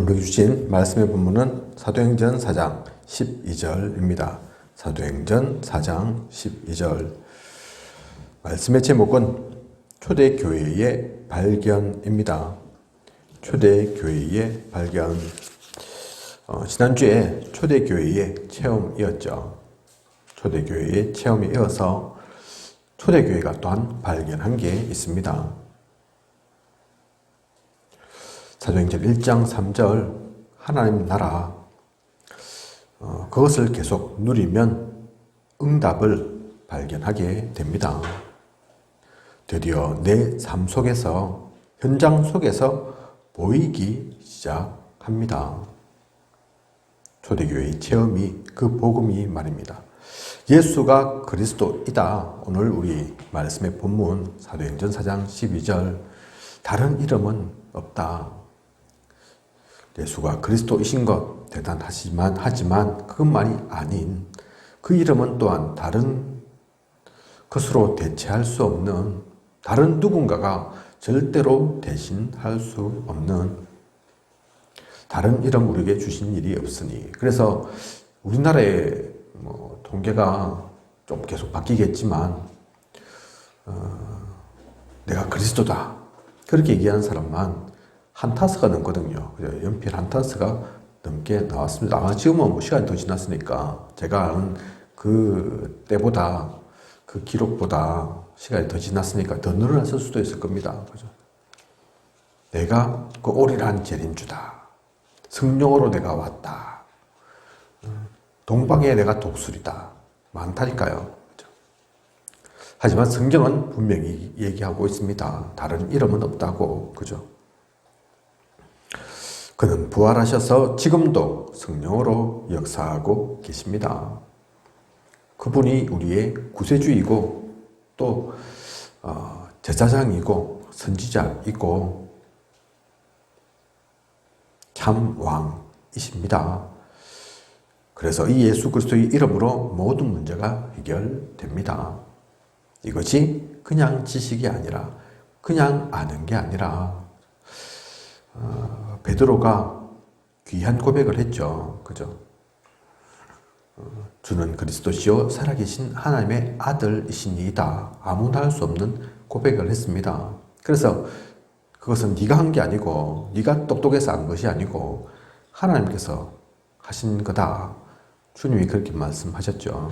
우리에게 주신 말씀의 본문은 사도행전 4장 12절입니다. 사도행전 4장 12절. 말씀의 제목은 초대교회의 발견입니다. 초대교회의 발견. 지난주에 초대교회의 체험이었죠. 초대교회의 체험이 이어서 초대교회가 또한 발견한 게 있습니다. 사도행전 1장 3절 하나님 나라 그것을 계속 누리면 응답을 발견하게 됩니다. 드디어 내 삶 속에서 현장 속에서 보이기 시작합니다. 초대교회의 체험이 그 복음이 말입니다. 예수가 그리스도이다. 오늘 우리 말씀의 본문 사도행전 4장 12절 다른 이름은 없다. 예수가 그리스도이신 것 하지만 그것만이 아닌 그 이름은 또한 다른 것으로 대체할 수 없는 다른 누군가가 절대로 대신할 수 없는 다른 이름 우리에게 주신 일이 없으니 그래서 우리나라의 통계가 좀 계속 바뀌겠지만 내가 그리스도다 그렇게 얘기하는 사람만 한 타스가 넘거든요. 연필 한 타스가 넘게 나왔습니다. 지금은 시간이 더 지났으니까 제가 아는 그 때보다 그 기록보다 시간이 더 지났으니까 더 늘어났을 수도 있을 겁니다. 그죠? 내가 그 오리란 재림주다. 성령으로 내가 왔다. 동방에 내가 독수리다. 많다니까요. 그죠? 하지만 성경은 분명히 얘기하고 있습니다. 다른 이름은 없다고. 그죠? 그는 부활하셔서 지금도 성령으로 역사하고 계십니다. 그분이 우리의 구세주이고 또 제사장이고 선지자이고 참 왕이십니다. 그래서 이 예수 그리스도의 이름으로 모든 문제가 해결됩니다. 이것이 그냥 지식이 아니라 그냥 아는 게 아니라 베드로가 귀한 고백을 했죠. 그죠? 주는 그리스도시요 살아계신 하나님의 아들이시니이다. 아무나 할 수 없는 고백을 했습니다. 그래서 그것은 네가 한 게 아니고 네가 똑똑해서 한 것이 아니고 하나님께서 하신 거다. 주님이 그렇게 말씀하셨죠.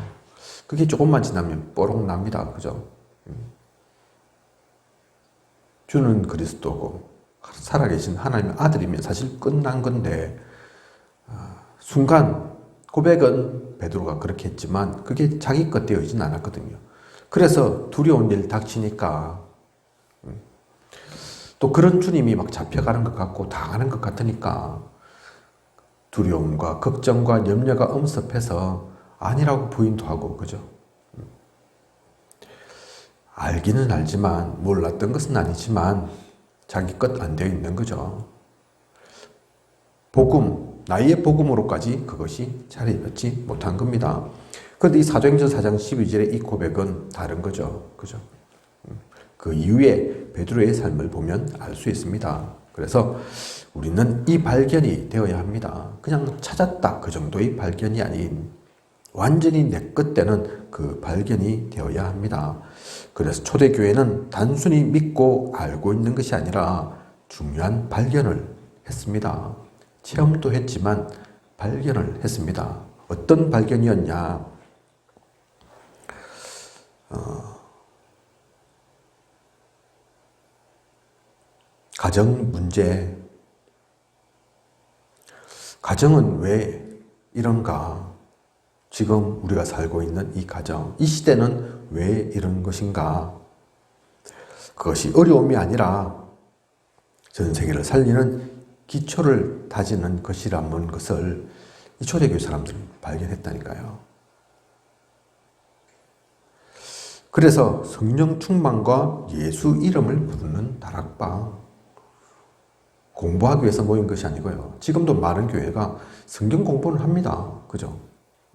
그게 조금만 지나면 뽀록 납니다. 그죠? 주는 그리스도고 살아계신 하나님의 아들이면 사실 끝난 건데 순간 고백은 베드로가 그렇게 했지만 그게 자기 것 되어지진 않았거든요. 그래서 두려운 일 닥치니까 또 그런 주님이 막 잡혀가는 것 같고 당하는 것 같으니까 두려움과 걱정과 염려가 엄습해서 아니라고 부인도 하고 그죠? 알기는 알지만 몰랐던 것은 아니지만 자기 것 안 되어 있는 거죠. 복음, 나의 복음으로까지 그것이 자리잡지 못한 겁니다. 그런데 이 사도행전 4장 12절의 이 고백은 다른 거죠. 그죠? 그 이후에 베드로의 삶을 보면 알 수 있습니다. 그래서 우리는 이 발견이 되어야 합니다. 그냥 찾았다 그 정도의 발견이 아닌 완전히 내 것 되는 그 발견이 되어야 합니다. 그래서 초대교회는 단순히 믿고 알고 있는 것이 아니라 중요한 발견을 했습니다. 체험도 했지만 발견을 했습니다. 어떤 발견이었냐? 가정 문제. 가정은 왜 이런가? 지금 우리가 살고 있는 이 가정, 이 시대는 왜 이런 것인가? 그것이 어려움이 아니라 전 세계를 살리는 기초를 다지는 것이라는 것을 이 초대교회 사람들이 발견했다니까요. 그래서 성령 충만과 예수 이름을 부르는 다락방. 공부하기 위해서 모인 것이 아니고요. 지금도 많은 교회가 성경 공부를 합니다. 그죠?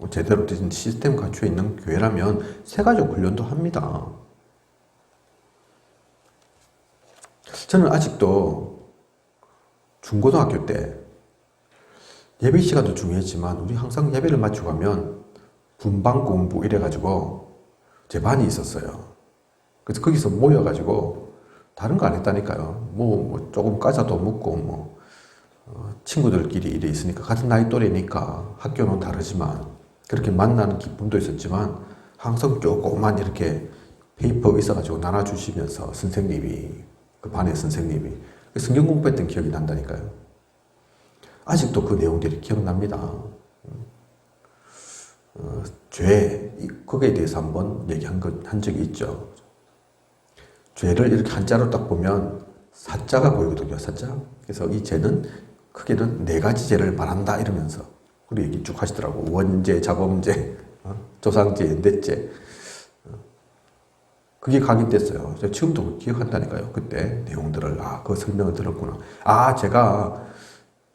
제대로 된 시스템 갖춰 있는 교회라면 세가족 훈련도 합니다. 저는 아직도 중고등학교 때 예배 시간도 중요했지만 우리 항상 예배를 마치고 가면 분방 공부 이래가지고 제 반이 있었어요. 그래서 거기서 모여가지고 다른 거 안 했다니까요. 뭐 조금 과자도 먹고 친구들끼리 이래 있으니까 같은 나이 또래니까 학교는 다르지만 그렇게 만나는 기쁨도 있었지만 항상 조그만 이렇게 페이퍼 있어가지고 나눠주시면서 선생님이 그 반의 선생님이 성경 공부했던 기억이 난다니까요. 아직도 그 내용들이 기억납니다. 죄, 거기에 대해서 한번 한 적이 있죠. 죄를 이렇게 한자로 딱 보면 사자가 보이거든요, 사자. 그래서 이 죄는 크게는 4가지 죄를 말한다 이러면서 우리 얘기 쭉 하시더라고. 원죄, 자범죄, 조상죄, 연대죄. 그게 각인됐어요. 제가 지금도 기억한다니까요. 그때 내용들을, 그 설명을 들었구나. 제가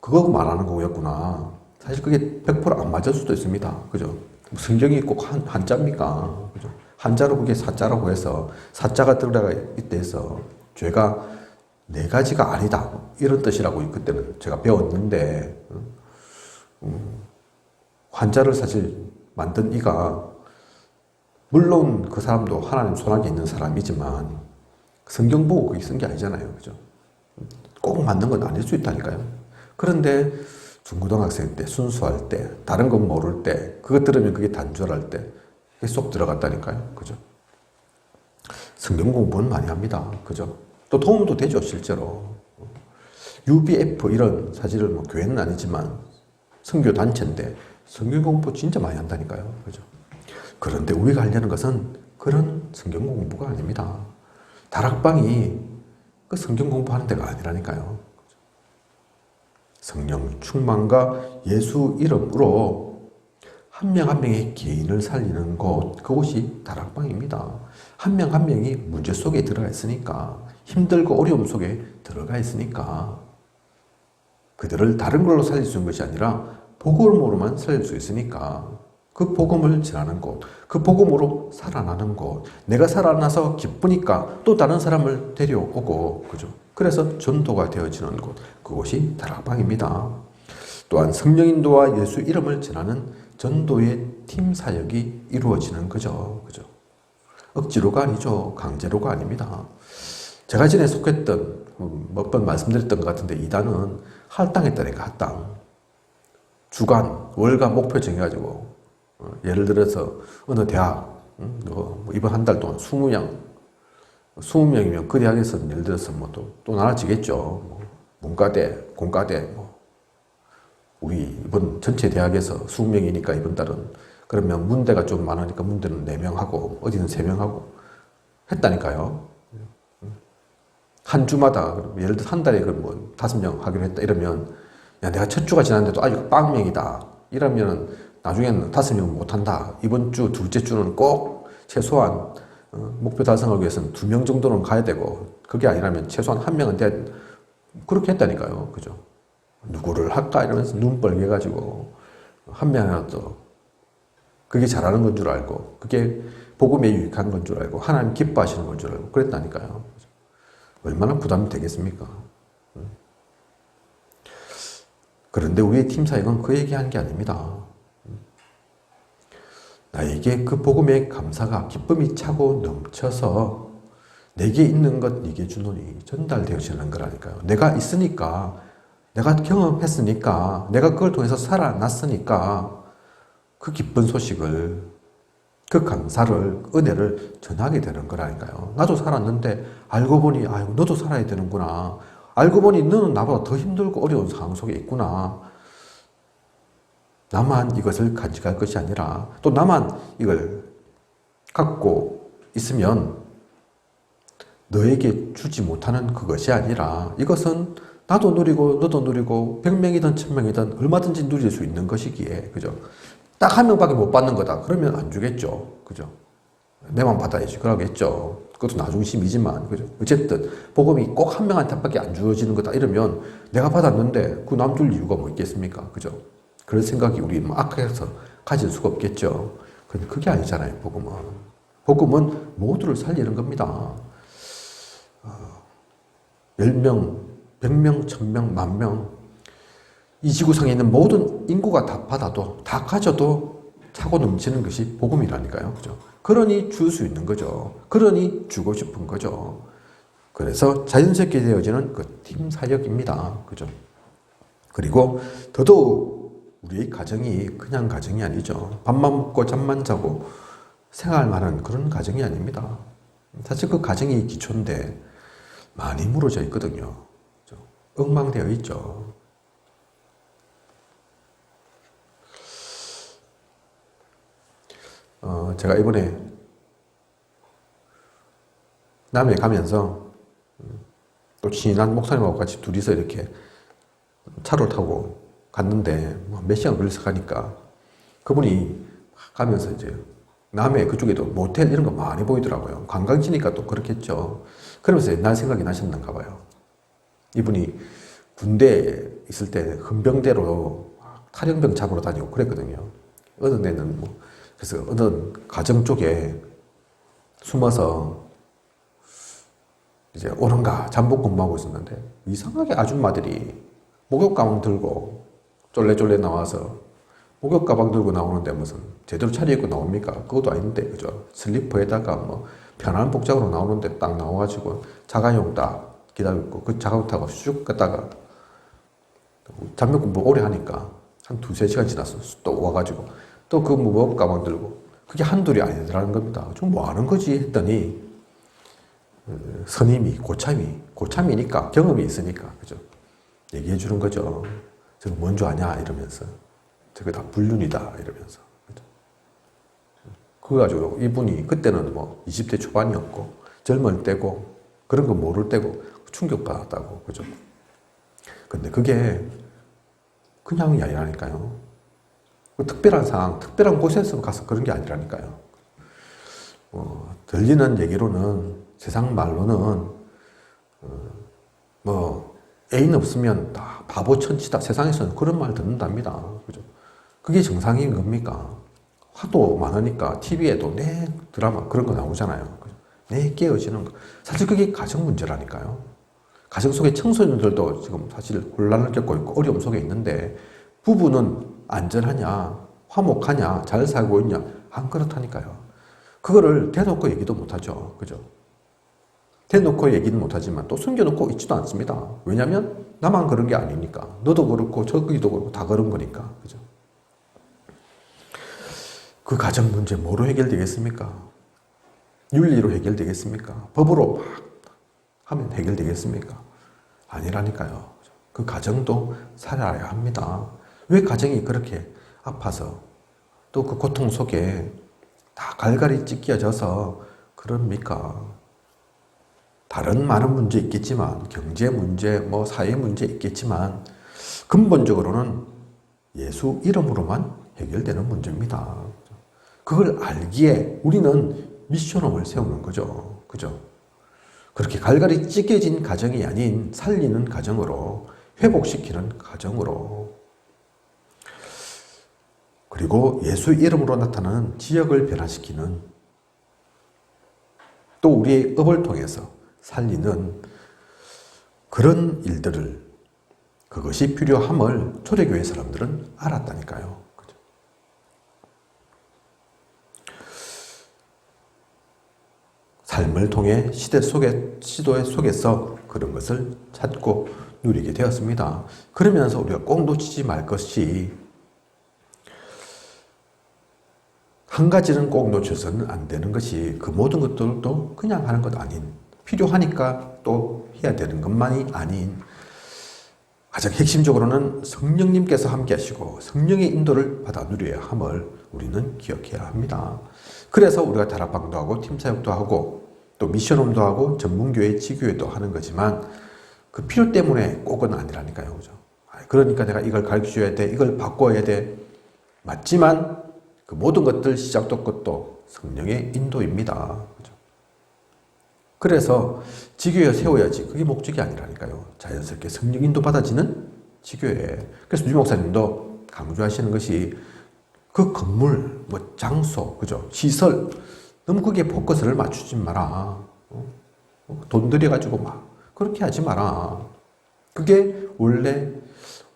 그거 말하는 거였구나. 사실 그게 100%안 맞을 수도 있습니다. 그죠? 성경이 꼭 한자입니까? 그죠? 한자로 그게 사자라고 해서 사자가 들어가 있다 해서 죄가 4가지가 아니다. 이런 뜻이라고 그때는 제가 배웠는데, 한자를 사실 만든 이가 물론 그 사람도 하나님 손아귀에 있는 사람이지만 성경 보고 그게 쓴 게 아니잖아요. 그죠? 꼭 맞는 건 아닐 수 있다니까요. 그런데 중고등학생 때, 순수할 때, 다른 건 모를 때, 그거 들으면 그게 단절할 때, 그게 쏙 들어갔다니까요. 그죠? 성경 공부는 많이 합니다. 그죠? 또 도움도 되죠, 실제로. UBF 이런 사실은 교회는 아니지만 선교 단체인데 성경 공부 진짜 많이 한다니까요. 그죠? 그런데 우리가 하려는 것은 그런 성경 공부가 아닙니다. 다락방이 그 성경 공부하는 데가 아니라니까요. 성령 충만과 예수 이름으로 한 명 한 명의 개인을 살리는 곳, 그곳이 다락방입니다. 한 명 한 명이 문제 속에 들어가 있으니까, 힘들고 어려움 속에 들어가 있으니까 그들을 다른 걸로 살릴 수 있는 것이 아니라 복음으로만 살릴 수 있으니까 그 복음을 전하는 곳, 그 복음으로 살아나는 곳, 내가 살아나서 기쁘니까 또 다른 사람을 데려오고, 그죠? 그래서 전도가 되어지는 곳, 그곳이 다락방입니다. 또한 성령 인도와 예수 이름을 전하는 전도의 팀 사역이 이루어지는 거죠. 그죠? 억지로가 아니죠. 강제로가 아닙니다. 제가 전에 속했던, 몇 번 말씀드렸던 것 같은데, 이단은 할당했다니까, 할당. 주간, 월간 목표 정해가지고, 예를 들어서, 어느 대학, 이번 한 달 동안 20명이면 그 대학에서는 예를 들어서 또 나눠지겠죠. 문과대, 공과대, 우리 이번 전체 대학에서 20명이니까 이번 달은 그러면 문대가 좀 많으니까 문대는 4명 하고 어디는 3명 하고 했다니까요. 한 주마다 예를 들어 한 달에 5명 하기로 했다 이러면 야 내가 첫 주가 지났는데도 아직 빵명이다 이러면 나중에는 5명 못한다. 이번 주 둘째 주는 꼭 최소한 목표 달성하기 위해서는 2명 정도는 가야 되고 그게 아니라면 최소한 1명은 돼야 된다. 그렇게 했다니까요. 그죠? 누구를 할까 이러면서 눈 벌게가지고 한 명이라도 그게 잘하는 건 줄 알고 그게 복음에 유익한 건 줄 알고 하나님 기뻐하시는 건 줄 알고 그랬다니까요. 얼마나 부담이 되겠습니까? 그런데 우리의 팀 사역은 그 얘기한 게 아닙니다. 나에게 그 복음의 감사가 기쁨이 차고 넘쳐서 내게 있는 것 네게 주노니 전달되어지는 거라니까요. 내가 있으니까 내가 경험했으니까 내가 그걸 통해서 살아났으니까 그 기쁜 소식을 그 감사를 은혜를 전하게 되는 거라니까요. 나도 살았는데 알고 보니 아이고 너도 살아야 되는구나. 알고 보니 너는 나보다 더 힘들고 어려운 상황 속에 있구나. 나만 이것을 간직할 것이 아니라 또 나만 이걸 갖고 있으면 너에게 주지 못하는 그것이 아니라 이것은 나도 누리고 너도 누리고 100명이든 1000명이든 얼마든지 누릴 수 있는 것이기에 그죠? 딱 한 명밖에 못 받는 거다. 그러면 안 주겠죠. 그죠? 내만 받아야지. 그러겠죠. 그것도 나중심이지만 그죠? 어쨌든 복음이 꼭 한 명한테밖에 안 주어지는 거다. 이러면 내가 받았는데 그 남 줄 이유가 뭐 있겠습니까? 그죠? 그런 생각이 우리 악해서 가질 수가 없겠죠. 근데 그게 아니잖아요. 복음은. 복음은 모두를 살리는 겁니다. 10명, 100명, 1000명, 10,000명 이 지구상에 있는 모든 인구가 다 받아도, 다 가져도 차고 넘치는 것이 복음이라니까요. 그죠? 그러니 줄 수 있는 거죠. 그러니 주고 싶은 거죠. 그래서 자연스럽게 되어지는 그 팀 사역입니다. 그죠? 그리고 더더욱 우리의 가정이 그냥 가정이 아니죠. 밥만 먹고 잠만 자고 생활만한 그런 가정이 아닙니다. 사실 그 가정이 기초인데 많이 무너져 있거든요. 그죠? 엉망되어 있죠. 제가 이번에 남해 가면서 또 친한 목사님하고 같이 둘이서 이렇게 차를 타고 갔는데 몇 시간 걸려서 가니까 그분이 가면서 이제 남해 그쪽에도 모텔 이런 거 많이 보이더라고요. 관광지니까 또 그렇겠죠. 그러면서 옛날 생각이 나셨는가 봐요. 이분이 군대에 있을 때 헌병대로 탈영병 잡으러 다니고 그랬거든요. 어느 데는 그래서 어느 가정 쪽에 숨어서 이제 오른가 잠복 근무하고 있었는데 이상하게 아줌마들이 목욕 가방 들고 쫄래쫄래 나와서 목욕 가방 들고 나오는데 무슨 제대로 차려입고 나옵니까? 그것도 아닌데 그죠? 슬리퍼에다가 뭐 편한 복장으로 나오는데 딱 나와가지고 자가용 딱 기다리고 그 자가용 타고 슉 갔다가 잠복 근무 오래 하니까 한 두세 시간 지났어. 또 와가지고 또 그 무거운 가방 들고 그게 한둘이 아니더라는 겁니다. 좀 뭐 하는 거지 했더니 선임이 고참이니까 경험이 있으니까 그죠? 얘기해 주는 거죠. 저거 뭔 줄 아냐 이러면서 저거 다 불륜이다 이러면서 그죠? 그거 가지고 이분이 그때는 뭐 20대 초반이었고 젊을 때고 그런 거 모를 때고 충격받았다고 그죠? 근데 그게 그냥이 아니라니까요. 특별한 상황, 특별한 곳에서 가서 그런 게 아니라니까요. 들리는 얘기로는, 세상 말로는, 애인 없으면 다 바보 천치다. 세상에서는 그런 말 듣는답니다. 그죠? 그게 정상인 겁니까? 화도 많으니까 TV에도 내 드라마 그런 거 나오잖아요. 그죠? 내 깨어지는 거. 사실 그게 가정 문제라니까요. 가정 속에 청소년들도 지금 사실 혼란을 겪고 있고 어려움 속에 있는데 부부는 안전하냐, 화목하냐, 잘 살고 있냐, 안 그렇다니까요. 그거를 대놓고 얘기도 못하죠. 그죠? 대놓고 얘기는 못하지만 또 숨겨놓고 있지도 않습니다. 왜냐하면 나만 그런 게 아니니까. 너도 그렇고 저기도 그렇고 다 그런 거니까. 그죠? 그 가정 문제 뭐로 해결되겠습니까? 윤리로 해결되겠습니까? 법으로 막 하면 해결되겠습니까? 아니라니까요. 그 가정도 살아야 합니다. 왜 가정이 그렇게 아파서 또 그 고통 속에 다 갈갈이 찢겨져서 그럽니까? 다른 많은 문제 있겠지만 경제 문제, 사회 문제 있겠지만 근본적으로는 예수 이름으로만 해결되는 문제입니다. 그걸 알기에 우리는 미션홈을 세우는 거죠. 그죠? 그렇게 갈갈이 찢겨진 가정이 아닌 살리는 가정으로 회복시키는 가정으로 그리고 예수 이름으로 나타나는 지역을 변화시키는 또 우리의 업을 통해서 살리는 그런 일들을 그것이 필요함을 초대교회 사람들은 알았다니까요. 그죠? 삶을 통해 시도의 속에서 그런 것을 찾고 누리게 되었습니다. 그러면서 우리가 꼭 놓치지 말 것이 한 가지는 꼭 놓쳐서는 안 되는 것이 그 모든 것들도 그냥 하는 것 아닌 필요하니까 또 해야 되는 것만이 아닌 가장 핵심적으로는 성령님께서 함께 하시고 성령의 인도를 받아 누려야 함을 우리는 기억해야 합니다. 그래서 우리가 다락방도 하고 팀사역도 하고 또 미션홈도 하고 전문교회 지교회도 하는 거지만 그 필요 때문에 꼭은 아니라니까요. 그죠? 그러니까 내가 이걸 가르쳐줘야 돼. 이걸 바꿔야 돼. 맞지만 그 모든 것들 시작도 끝도 성령의 인도입니다. 그죠? 그래서 지교회 세워야지. 그게 목적이 아니라니까요. 자연스럽게 성령 인도 받아지는 지교회. 그래서 유 목사님도 강조하시는 것이 그 건물, 장소, 그죠? 시설, 너무 거기에 포커스를 맞추지 마라. 돈 들여가지고 막 그렇게 하지 마라. 그게 원래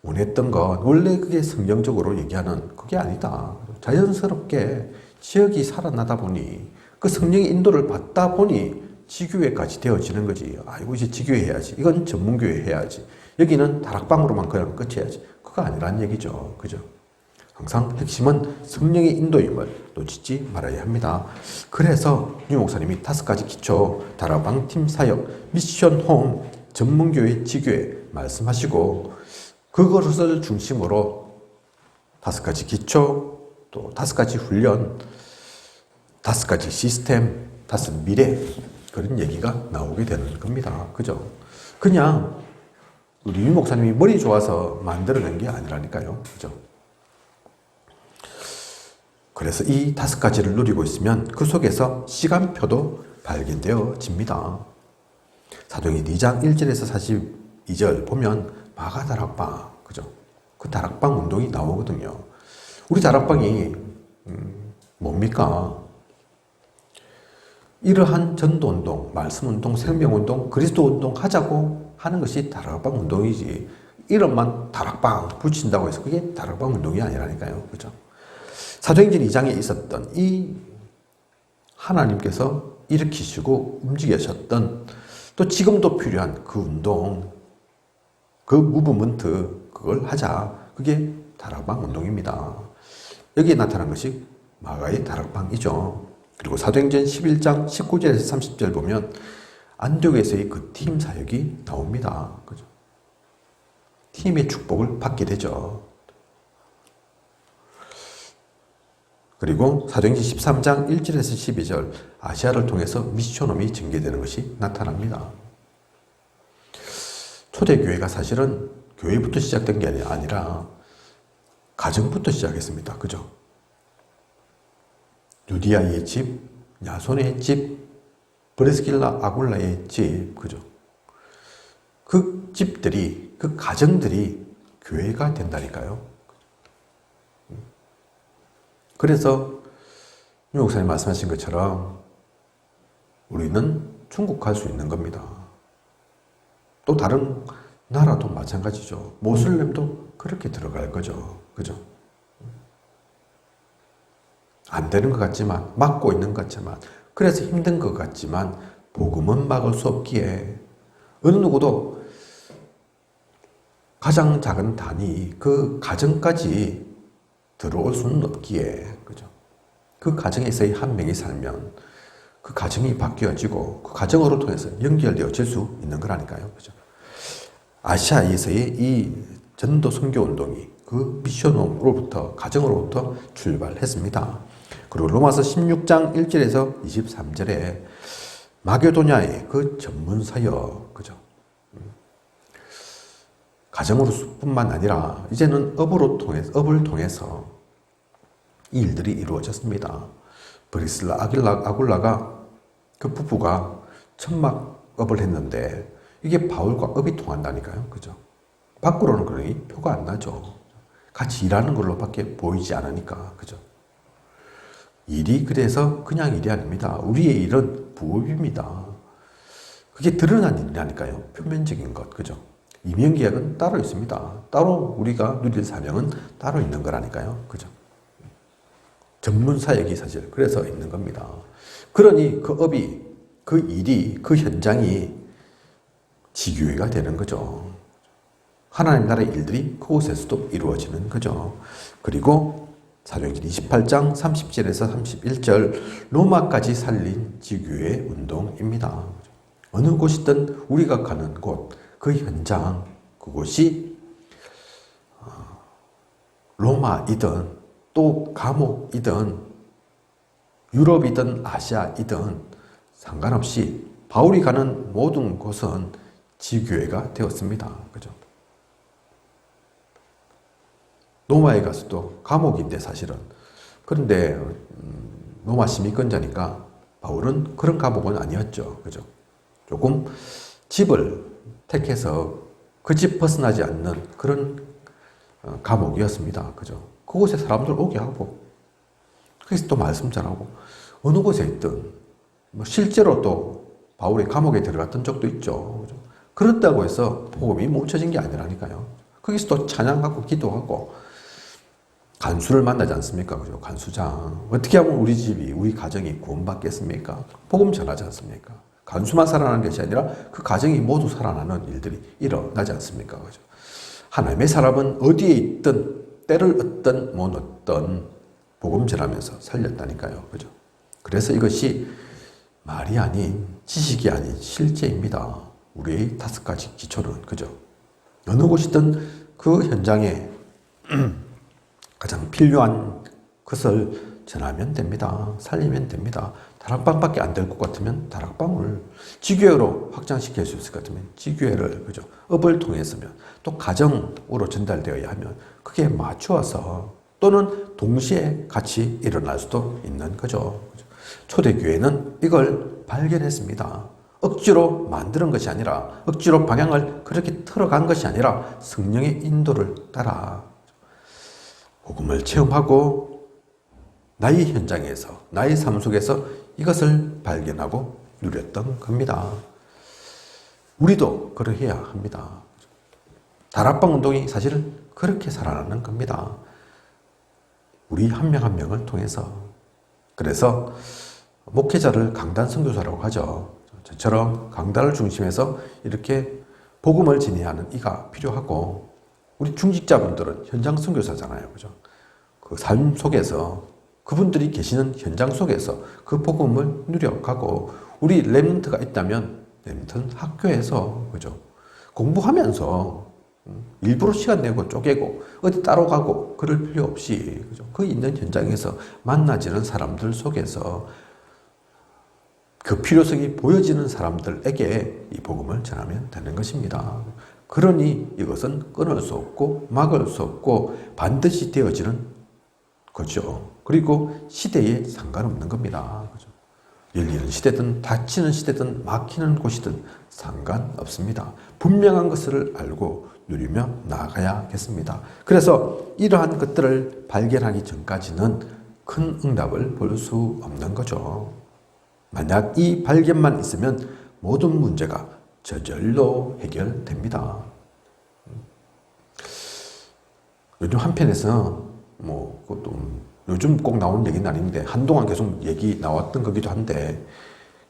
원했던 건 원래 그게 성경적으로 얘기하는 그게 아니다. 자연스럽게 지역이 살아나다 보니 그 성령의 인도를 받다 보니 지교회까지 되어지는 거지. 아이고 이제 지교회 해야지. 이건 전문교회 해야지. 여기는 다락방으로만 그냥 끝이야지. 그거 아니란 얘기죠. 그죠? 항상 핵심은 성령의 인도임을 놓치지 말아야 합니다. 그래서 유 목사님이 5가지 기초, 다락방 팀 사역, 미션 홈, 전문교회, 지교회 말씀하시고 그것을 중심으로 5가지 기초, 또 5가지 훈련, 5가지 시스템, 5 미래 그런 얘기가 나오게 되는 겁니다. 그죠? 그냥 우리 유 목사님이 머리 좋아서 만들어낸 게 아니라니까요. 그죠? 그래서 이 5가지를 누리고 있으면 그 속에서 시간표도 발견되어집니다. 사도행전 2장 1절에서 42절 보면 마가다락방, 그죠? 그 다락방 운동이 나오거든요. 우리 다락방이 뭡니까? 이러한 전도운동, 말씀운동, 생명운동, 그리스도운동 하자고 하는 것이 다락방 운동이지. 이름만 다락방 붙인다고 해서 그게 다락방 운동이 아니라니까요. 그죠? 사도행전 2장에 있었던 이 하나님께서 일으키시고 움직이셨던 또 지금도 필요한 그 운동, 그 무브먼트 그걸 하자. 그게 다락방 운동입니다. 여기에 나타난 것이 마가의 다락방이죠. 그리고 사도행전 11장 19절에서 30절 보면 안디옥에서의 그 팀 사역이 나옵니다. 그죠? 팀의 축복을 받게 되죠. 그리고 사도행전 13장 1절에서 12절 아시아를 통해서 미션홈이 전개되는 것이 나타납니다. 초대교회가 사실은 교회부터 시작된 게 아니라 가정부터 시작했습니다. 그죠? 유디아의 집, 야손의 집, 브레스길라 아굴라의 집, 그죠? 그 집들이, 그 가정들이 교회가 된다니까요. 그래서 유 목사님 말씀하신 것처럼 우리는 중국 갈 수 있는 겁니다. 또 다른 나라도 마찬가지죠. 모슬렘도 그렇게 들어갈 거죠. 그죠? 안 되는 것 같지만, 막고 있는 것 같지만, 그래서 힘든 것 같지만, 복음은 막을 수 없기에, 어느 누구도 가장 작은 단위, 그 가정까지 들어올 수는 없기에, 그죠? 그 가정에서의 한 명이 살면, 그 가정이 바뀌어지고, 그 가정으로 통해서 연결되어질 수 있는 거라니까요. 그죠? 아시아에서의 이 전도 선교 운동이 그 미션으로부터, 가정으로부터 출발했습니다. 그리고 로마서 16장 1절에서 23절에 마게도냐의 그 전문 사역, 그죠? 가정으로뿐만 아니라 이제는 업을 통해서 이 일들이 이루어졌습니다. 브리스라 아굴라가 그 부부가 천막업을 했는데 이게 바울과 업이 통한다니까요. 그죠? 밖으로는 그러니 표가 안 나죠. 같이 일하는 걸로밖에 보이지 않으니까. 그죠? 일이 그래서 그냥 일이 아닙니다. 우리의 일은 부업입니다. 그게 드러난 일이라니까요. 표면적인 것. 그죠? 임용계약은 따로 있습니다. 따로 우리가 누릴 사명은 따로 있는 거라니까요. 그죠? 전문 사역이 사실 그래서 있는 겁니다. 그러니 그 업이, 그 일이, 그 현장이 지교회가 되는 거죠. 하나님 나라의 일들이 그곳에서도 이루어지는 거죠. 그리고 사도행전 28장 30절에서 31절 로마까지 살린 지교회 운동입니다. 어느 곳이든 우리가 가는 곳, 그 현장, 그곳이 로마이든 또 감옥이든 유럽이든 아시아이든 상관없이 바울이 가는 모든 곳은 지교회가 되었습니다. 그죠? 로마에 가서도 감옥인데 사실은. 그런데 로마 시민권자니까 바울은 그런 감옥은 아니었죠. 그죠? 조금 집을 택해서 그 집 벗어나지 않는 그런 감옥이었습니다. 그죠? 그곳에 사람들 오게 하고 그래서 또 말씀 전하고 어느 곳에 있든 뭐 실제로 또 바울이 감옥에 들어갔던 적도 있죠. 그죠? 그렇다고 해서 복음이 멈춰진 게 아니라니까요. 거기서 또 찬양하고 기도하고 간수를 만나지 않습니까? 그죠? 간수장. 어떻게 하면 우리 집이, 우리 가정이 구원받겠습니까? 복음 전하지 않습니까? 간수만 살아나는 것이 아니라 그 가정이 모두 살아나는 일들이 일어나지 않습니까? 그죠? 하나님의 사람은 어디에 있든 때를 얻든 못 얻든 복음 전하면서 살렸다니까요. 그죠? 그래서 이것이 말이 아닌 지식이 아닌 실제입니다. 우리의 5가지 기초는. 그죠? 어느 곳이든 그 현장에 가장 필요한 것을 전하면 됩니다. 살리면 됩니다. 다락방밖에 안 될 것 같으면 다락방을, 지교회로 확장시킬 수 있을 것 같으면 지교회를, 그죠? 업을 통해서면, 또 가정으로 전달되어야 하면 그게 맞추어서 또는 동시에 같이 일어날 수도 있는 거죠. 초대교회는 이걸 발견했습니다. 억지로 만드는 것이 아니라, 억지로 방향을 그렇게 틀어간 것이 아니라 성령의 인도를 따라 복음을 체험하고 나의 현장에서, 나의 삶 속에서 이것을 발견하고 누렸던 겁니다. 우리도 그러해야 합니다. 다락방 운동이 사실은 그렇게 살아나는 겁니다. 우리 한 명 한 명을 통해서. 그래서 목회자를 강단 선교사라고 하죠. 저처럼 강단을 중심해서 이렇게 복음을 진행하는 이가 필요하고, 우리 중직자분들은 현장 선교사잖아요. 그죠? 그 삶 속에서, 그분들이 계시는 현장 속에서 그 복음을 누려가고, 우리 렘넌트가 있다면 렘넌트는 학교에서, 그죠? 공부하면서 일부러 시간 내고 쪼개고 어디 따로 가고 그럴 필요 없이, 그죠? 그 있는 현장에서 만나지는 사람들 속에서 그 필요성이 보여지는 사람들에게 이 복음을 전하면 되는 것입니다. 그러니 이것은 끊을 수 없고 막을 수 없고 반드시 되어지는 거죠. 그리고 시대에 상관없는 겁니다. 그죠? 열리는 시대든 닫히는 시대든 막히는 곳이든 상관없습니다. 분명한 것을 알고 누리며 나아가야겠습니다. 그래서 이러한 것들을 발견하기 전까지는 큰 응답을 볼 수 없는 거죠. 만약 이 발견만 있으면 모든 문제가 저절로 해결됩니다. 요즘 한편에서 그것도 요즘 꼭 나오는 얘기는 아닌데 한동안 계속 얘기 나왔던 거기도 한데,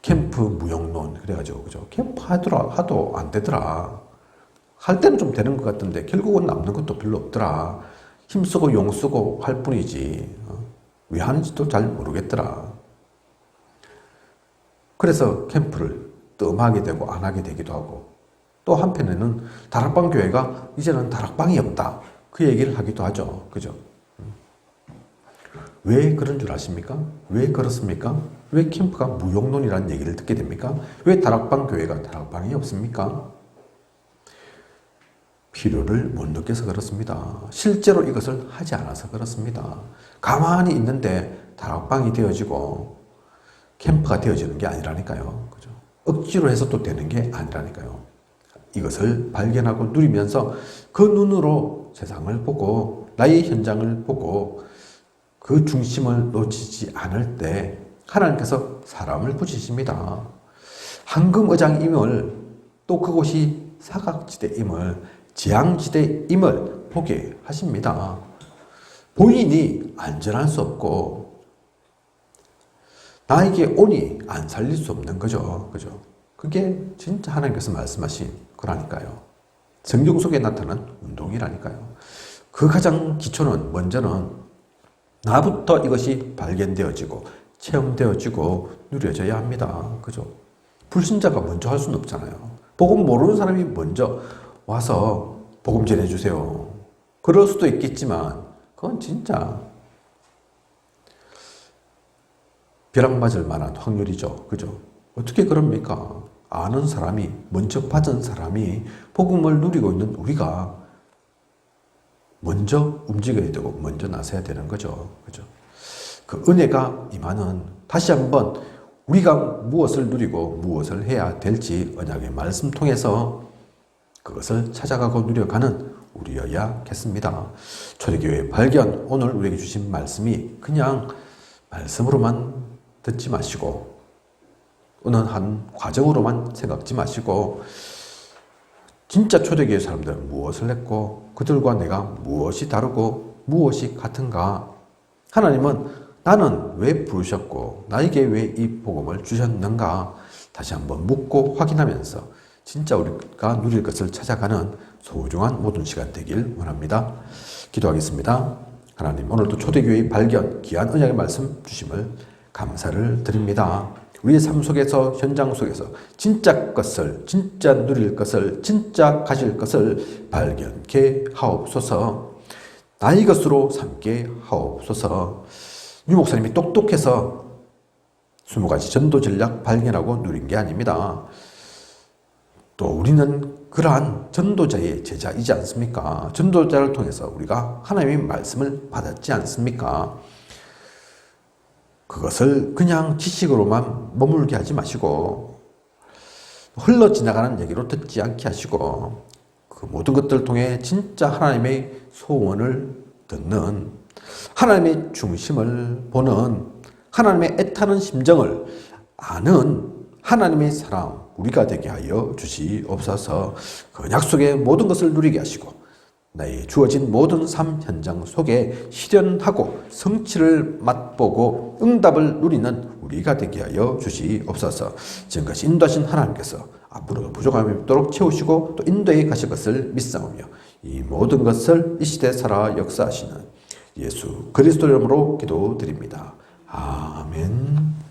캠프 무용론 그래가지고, 그죠? 캠프 하도 안 되더라. 할 때는 좀 되는 것 같던데 결국은 남는 것도 별로 없더라. 힘쓰고 용쓰고 할 뿐이지 왜 하는지도 잘 모르겠더라. 그래서 캠프를 뜸하게 되고 안 하게 되기도 하고, 또 한편에는 다락방 교회가 이제는 다락방이 없다, 그 얘기를 하기도 하죠. 그죠? 왜 그런 줄 아십니까? 왜 그렇습니까? 왜 캠프가 무용론이라는 얘기를 듣게 됩니까? 왜 다락방 교회가 다락방이 없습니까? 필요를 못 느껴서 그렇습니다. 실제로 이것을 하지 않아서 그렇습니다. 가만히 있는데 다락방이 되어지고 캠프가 되어지는 게 아니라니까요. 그죠? 억지로 해서 또 되는 게 아니라니까요. 이것을 발견하고 누리면서 그 눈으로 세상을 보고 나의 현장을 보고 그 중심을 놓치지 않을 때 하나님께서 사람을 붙이십니다. 황금의장임을, 또 그곳이 사각지대임을, 재앙지대임을 보게 하십니다. 보이니 안전할 수 없고 나에게 오니 안 살릴 수 없는 거죠. 그죠? 그게 진짜 하나님께서 말씀하신 거라니까요. 성경 속에 나타난 운동이라니까요. 그 가장 기초는, 먼저는 나부터 이것이 발견되어지고 체험되어지고 누려져야 합니다. 그죠? 불신자가 먼저 할 수는 없잖아요. 복음 모르는 사람이 먼저 와서 복음 전해주세요. 그럴 수도 있겠지만 그건 진짜 벼락 맞을 만한 확률이죠. 그죠? 어떻게 그럽니까? 아는 사람이, 먼저 받은 사람이, 복음을 누리고 있는 우리가 먼저 움직여야 되고 먼저 나서야 되는 거죠. 그죠? 그 은혜가 임하는, 다시 한번 우리가 무엇을 누리고 무엇을 해야 될지 언약의 말씀 통해서 그것을 찾아가고 누려가는 우리여야겠습니다. 초대교회 발견, 오늘 우리에게 주신 말씀이 그냥 말씀으로만 듣지 마시고 어느 한 과정으로만 생각지 마시고 진짜 초대교회 사람들은 무엇을 했고 그들과 내가 무엇이 다르고 무엇이 같은가? 하나님은 나는 왜 부르셨고 나에게 왜 이 복음을 주셨는가? 다시 한번 묻고 확인하면서 진짜 우리가 누릴 것을 찾아가는 소중한 모든 시간 되길 원합니다. 기도하겠습니다. 하나님, 오늘도 초대교회의 발견, 귀한 언약의 말씀 주심을 감사를 드립니다. 우리의 삶 속에서, 현장 속에서 진짜 것을, 진짜 누릴 것을, 진짜 가질 것을 발견케 하옵소서. 나의 것으로 삼게 하옵소서. 유 목사님이 똑똑해서 20가지 전도 전략 발견하고 누린 게 아닙니다. 또 우리는 그러한 전도자의 제자이지 않습니까? 전도자를 통해서 우리가 하나님의 말씀을 받았지 않습니까? 그것을 그냥 지식으로만 머물게 하지 마시고 흘러 지나가는 얘기로 듣지 않게 하시고 그 모든 것들을 통해 진짜 하나님의 소원을 듣는 하나님의 중심을 보는 하나님의 애타는 심정을 아는 하나님의 사람 우리가 되게 하여 주시옵소서. 그 약속의 모든 것을 누리게 하시고 나의 주어진 모든 삶 현장 속에 실현하고 성취를 맛보고 응답을 누리는 우리가 되게 하여 주시옵소서. 지금까지 인도하신 하나님께서 앞으로도 부족함이 없도록 채우시고 또 인도해 가실 것을 믿사오며 이 모든 것을 이 시대에 살아 역사하시는 예수 그리스도 이름으로 기도드립니다. 아멘.